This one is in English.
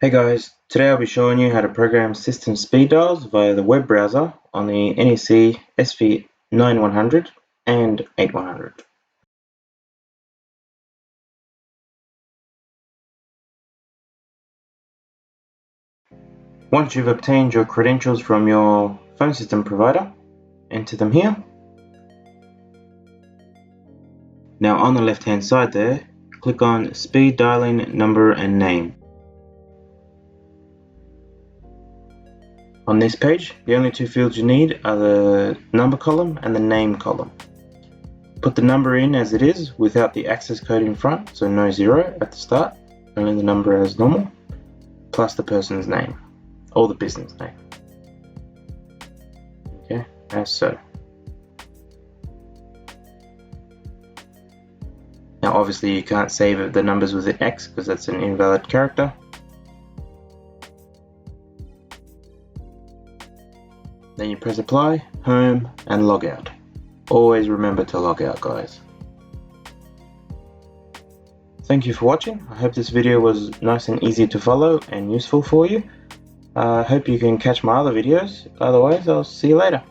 Hey guys, today I'll be showing you how to program system speed dials via the web browser on the NEC SV9100 and 8100. Once you've obtained your credentials from your phone system provider, enter them here. Now on the left hand side there, click on speed dialing number and name. On this page, the only two fields you need are the number column and the name column. Put the number in as it is without the access code in front, so no 0 at the start, only the number as normal, plus the person's name, or the business name. Okay, as so. Now obviously you can't save the numbers with an X because that's an invalid character. Then you press apply, home, and log out. Always remember to log out, guys. Thank you for watching. I hope this video was nice and easy to follow and useful for you. I hope you can catch my other videos. Otherwise, I'll see you later.